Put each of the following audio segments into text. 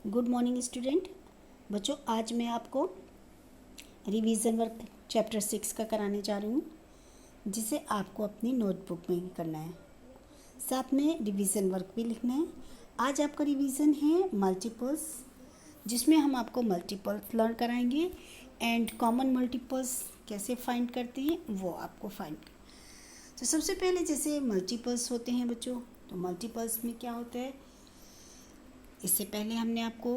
Good morning student. बच्चों, आज मैं आपको रिवीजन वर्क चैप्टर 6 का कराने जा रही हूँ, जिसे आपको अपनी नोटबुक में करना है। साथ में रिवीजन वर्क भी लिखना है। आज आपका रिवीजन है मल्टीपल्स, जिसमें हम आपको मल्टीपल्स लर्न कराएंगे एंड कॉमन मल्टीपल्स कैसे फाइंड करते हैं वो आपको फाइंड। तो सबसे पहले जैसे मल्टीपल्स होते हैं बच्चों, तो मल्टीपल्स में क्या होता है, इससे पहले हमने आपको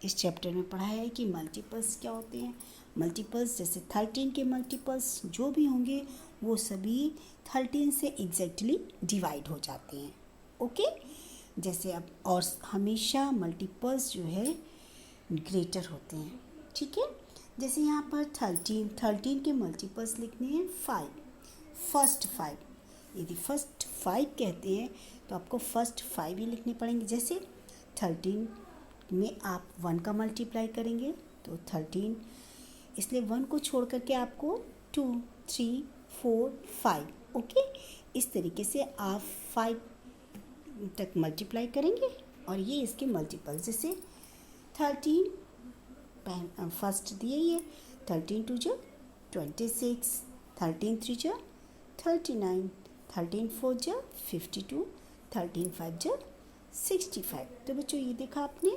इस चैप्टर में पढ़ाया है कि मल्टीपल्स क्या होते हैं। मल्टीपल्स जैसे 13 के मल्टीपल्स जो भी होंगे वो सभी 13 से एग्जैक्टली डिवाइड हो जाते हैं। ओके, जैसे अब और हमेशा मल्टीपल्स जो है ग्रेटर होते हैं। ठीक है, जैसे यहाँ पर 13 के मल्टीपल्स लिखने हैं 5, फर्स्ट 5। यदि फर्स्ट 5 कहते हैं तो आपको फर्स्ट 5 ही लिखने पड़ेंगे। जैसे 13 में आप 1 का मल्टीप्लाई करेंगे तो 13, इसलिए 1 को छोड़ करके आपको 2, 3, 4, 5। ओके, इस तरीके से आप 5 तक मल्टीप्लाई करेंगे और ये इसके मल्टीपल। जैसे 13 फर्स्ट दिए ये 13 2 जो 26, 13 3 जो 39, 13 4 जो 52, 13 5 जो 65। तो बच्चों ये देखा आपने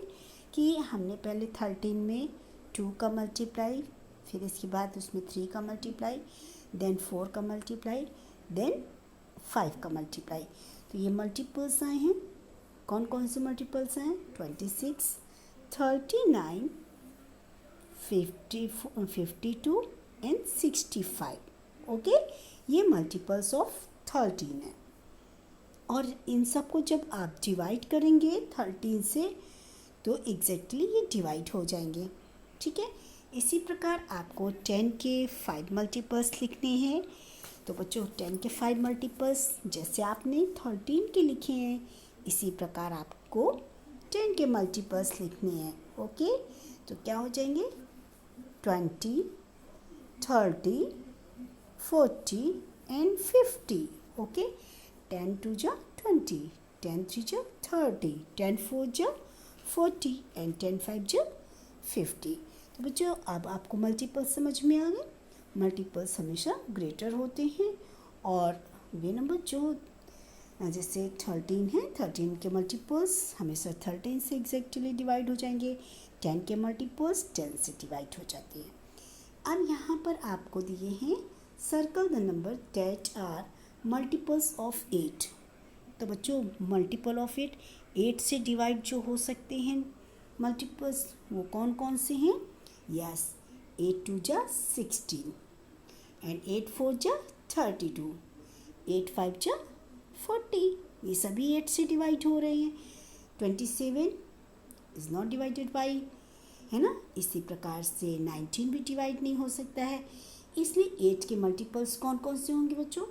कि हमने पहले 13 में 2 का मल्टीप्लाई, फिर इसके बाद उसमें 3 का मल्टीप्लाई, देन 4 का मल्टीप्लाई, देन 5 का मल्टीप्लाई। तो ये मल्टीपल्स आए हैं। कौन कौन से मल्टीपल्स हैं? 26, 39, 52 एंड 65। ओके, ये मल्टीपल्स ऑफ 13 है। और इन सब को जब आप डिवाइड करेंगे 13 से तो एग्जैक्टली ये डिवाइड हो जाएंगे। ठीक है, इसी प्रकार आपको 10 के 5 मल्टीपल्स लिखने हैं। तो बच्चों 10 के 5 मल्टीपल्स जैसे आपने 13 के लिखे हैं, इसी प्रकार आपको 10 के मल्टीपल्स लिखने हैं। ओके, तो क्या हो जाएंगे? 20, 30, 40 एंड 50। ओके, 10 2 जा 20, 10 3 जा 30, 10 4 जा 40 एंड 10 5 जा 50। तो बच्चों अब आपको मल्टीपल्स समझ में आ गए। मल्टीपल्स हमेशा ग्रेटर होते हैं और वे नंबर जो जैसे 13 है, 13 के मल्टीपल्स हमेशा 13 से एग्जैक्टली डिवाइड हो जाएंगे। 10 के मल्टीपल्स 10 से डिवाइड हो जाते हैं। अब यहाँ पर आपको दिए हैं circle the number that are multiples of 8। तो बच्चों मल्टीपल ऑफ 8 से डिवाइड जो हो सकते हैं मल्टीपल्स वो कौन कौन से हैं? यस, 8 2 जा 16 एंड 8 4 जा 32, 8 5 जा 40। ये सभी 8 से डिवाइड हो रहे हैं। 27 इज़ नॉट डिवाइडेड बाई, है ना। इसी प्रकार से 19 भी डिवाइड नहीं हो सकता है। इसलिए 8 के मल्टीपल्स कौन कौन से होंगे बच्चों?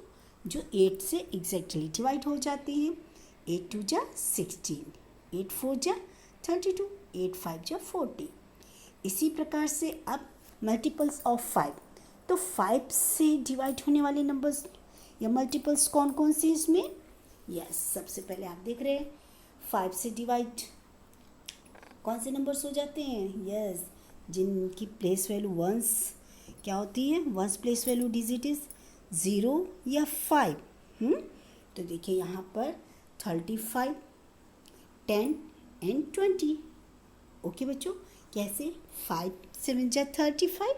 जो 8 से एग्जैक्टली डिवाइड हो जाते हैं। 8 2 जा 16, 8 4 जा 32, 8 5 जा 40। इसी प्रकार से अब मल्टीपल्स ऑफ 5, तो 5 से डिवाइड होने वाले नंबर्स या मल्टीपल्स कौन कौन से इसमें? यस, सबसे पहले आप देख रहे हैं 5 से डिवाइड कौन से नंबर्स हो जाते हैं? यस, जिनकी प्लेस वैल्यू वंस क्या होती है? Ones place value digit is 0 या 5। तो देखिए यहाँ पर 35, 10 एंड 20। ओके बच्चों, कैसे? 5 7 जा 35,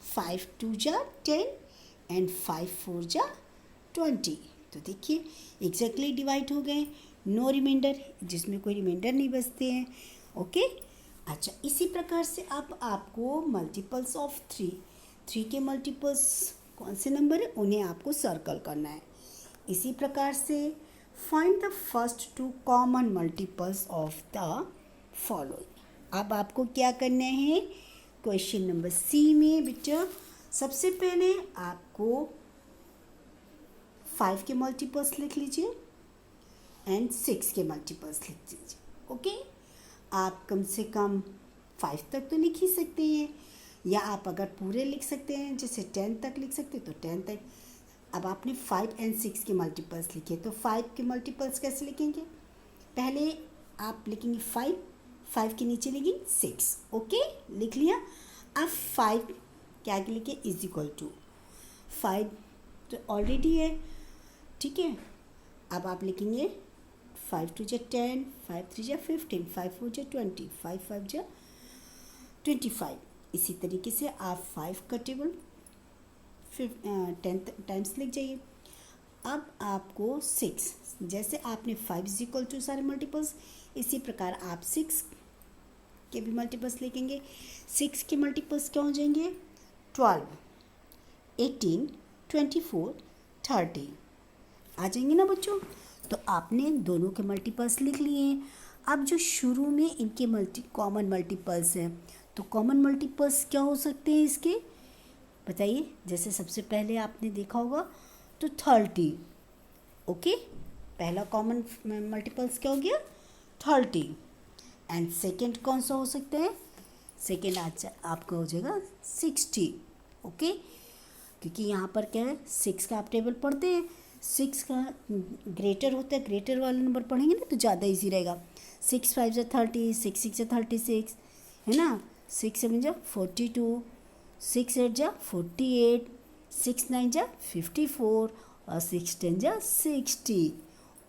5 2 जा 10 एंड 5 4 जा 20। तो देखिए एग्जैक्टली डिवाइड हो गए, नो रिमाइंडर, जिसमें कोई रिमाइंडर नहीं बचते हैं। ओके, अच्छा, इसी प्रकार से अब आपको मल्टीपल्स ऑफ 3 के मल्टीपल्स कौन से नंबर है उन्हें आपको सर्कल करना है। इसी प्रकार से find the first 2 common multiples of the following. अब आपको क्या करना है? क्वेश्चन नंबर सी में बेटा सबसे पहले आपको 5 के मल्टीपल्स लिख लीजिए एंड 6 के मल्टीपल्स लिख लीजिए। ओके, आप कम से कम 5 तक तो लिख ही सकते हैं, या आप अगर पूरे लिख सकते हैं जैसे 10 तक लिख सकते हैं तो 10 तक। अब आपने 5 एंड 6 के मल्टीपल्स लिखे, तो 5 के मल्टीपल्स कैसे लिखेंगे? पहले आप लिखेंगे 5 5 के नीचे लिखी 6, ओके, लिख लिया। अब 5 क्या लिखे इज इक्वल टू 5 तो ऑलरेडी है, ठीक है। अब आप लिखेंगे 5 2 जा 10, 5 3 जा 15, 5 4 जा 20, 5 5 जा 25। इसी तरीके से आप 5 का टेबल 10 टाइम्स लिख जाइए। अब आपको 6, जैसे आपने 5 इज इक्वल टू सारे मल्टीपल्स, इसी प्रकार आप 6 के भी मल्टीपल्स लिखेंगे। 6 के मल्टीपल्स क्या हो जाएंगे 12, 18, 24, 30 आ जाएंगे ना बच्चों। तो आपने दोनों के मल्टीपल्स लिख लिए हैं। अब जो शुरू में इनके कॉमन मल्टीपल्स हैं, तो कॉमन मल्टीपल्स क्या हो सकते हैं इसके, बताइए। जैसे सबसे पहले आपने देखा होगा तो 30, ओके, पहला कॉमन मल्टीपल्स क्या हो गया 30। एंड सेकेंड कौन सा हो सकता है, सेकेंड आपका हो जाएगा 60, ओके, क्योंकि यहाँ पर क्या है 6 का आप टेबल पढ़ते हैं, 6 का ग्रेटर होता है, ग्रेटर वाला नंबर पढ़ेंगे ना तो ज़्यादा इजी रहेगा। 6 5 जा 30, 6 6 जा 36 है ना, 6 7 जा 42, 6 8 जा 48, 6 9 जा 54 और 6 10 जा 60,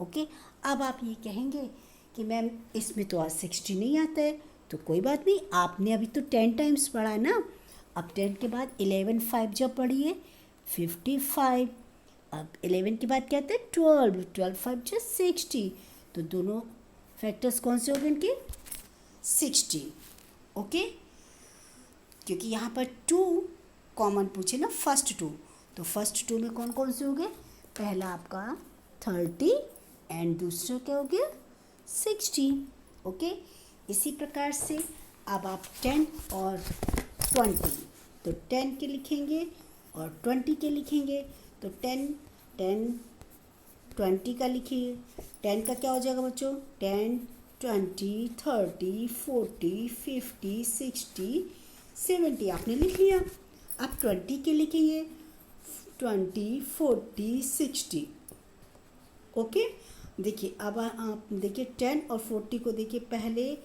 ओके। अब आप ये कहेंगे कि मैम इसमें तो आज 60 नहीं आता है, तो कोई बात नहीं, आपने अभी तो 10 टाइम्स पढ़ा है ना। अब 10 के बाद 11 5 जब पढ़िए 55, अब 11 के बाद क्या आता है 12, 12 5 जा 60, तो दोनों फैक्टर्स कौन से हो गए इनके 60, ओके। क्योंकि यहाँ पर 2 कॉमन पूछे ना, फर्स्ट 2, तो फर्स्ट 2 में कौन कौन से हो गए, पहला आपका 30 एंड दूसरा क्या हो गया 60, ओके। इसी प्रकार से अब आप 10 और 20, तो 10 के लिखेंगे और 20 के लिखेंगे, तो 10 10 20 का लिखिए। 10 का क्या हो जाएगा बच्चों 10 20 30 40 50 60 70 आपने लिख लिया। अब 20 के लिखेंगे 20 40 60, ओके। देखिए अब आप देखिए 10 और 40 को देखिए, पहले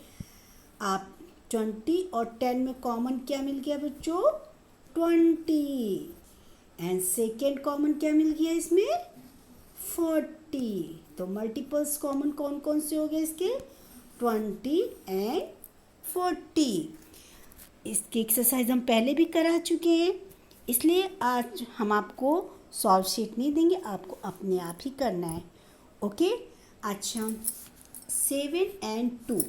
आप 20 और 10 में कॉमन क्या मिल गया बच्चों 20, एंड सेकेंड कॉमन क्या मिल गया इसमें 40, तो मल्टीपल्स कॉमन कौन कौन से हो गए इसके 20 एंड 40। इसकी एक्सरसाइज हम पहले भी करा चुके हैं, इसलिए आज हम आपको सॉल्व शीट नहीं देंगे, आपको अपने आप ही करना है, ओके। अच्छा 7 एंड 2,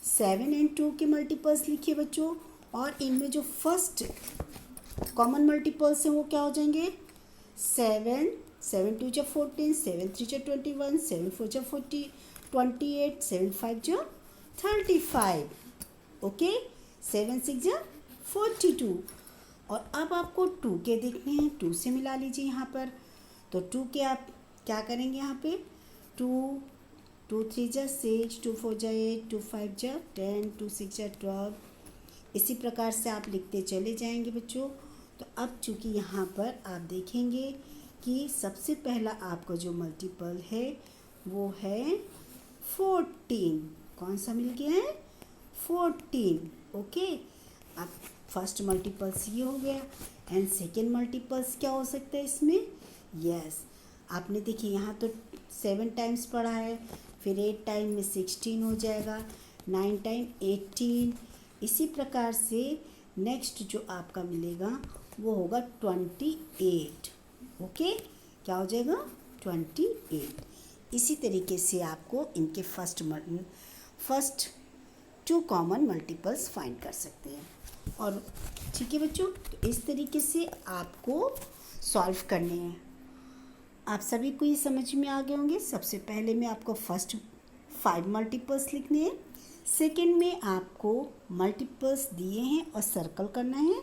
7 एंड 2 के मल्टीपल्स लिखिए बच्चों, और इनमें जो फर्स्ट कॉमन मल्टीपल्स हैं वो क्या हो जाएंगे 7 7 2 जा 14, 7 3 जा 21, 7 4 जा 40 28, 7 5 जा 35, ओके, 7 6 जा 42। और अब आपको 2 के देखने हैं, 2 से मिला लीजिए यहाँ पर, तो 2 के आप क्या करेंगे यहाँ पे 2 2 3 जा 6, 2 4 जा 8, 2 5 जा 10, 2 6 जा 12, इसी प्रकार से आप लिखते चले जाएंगे बच्चों। तो अब चूँकि यहाँ पर आप देखेंगे कि सबसे पहला आपका जो मल्टीपल है वो है 14, कौन सा मिल गया है 14, ओके। अब फर्स्ट मल्टीपल्स ये हो गया, एंड सेकेंड मल्टीपल्स क्या हो सकता है इसमें, यस आपने देखिए यहाँ तो 7 टाइम्स पढ़ा है, फिर 8 टाइम में 16 हो जाएगा, 9 टाइम 18, इसी प्रकार से नेक्स्ट जो आपका मिलेगा वो होगा 28, ओके, क्या हो जाएगा 28। इसी तरीके से आपको इनके फर्स्ट 2 कॉमन मल्टीपल्स फाइंड कर सकते हैं। और ठीक है बच्चों, तो इस तरीके से आपको सॉल्व करने हैं। आप सभी को ये समझ में आ गए होंगे। सबसे पहले में आपको फर्स्ट 5 मल्टीपल्स लिखने हैं, सेकंड में आपको मल्टीपल्स दिए हैं और सर्कल करना है,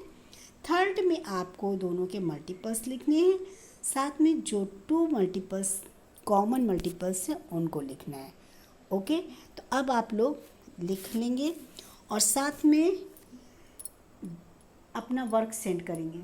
थर्ड में आपको दोनों के मल्टीपल्स लिखने हैं, साथ में जो 2 मल्टीपल्स कॉमन मल्टीपल्स हैं उनको लिखना है, ओके। तो अब आप लोग लिख लेंगे और साथ में अपना वर्क सेंड करेंगे।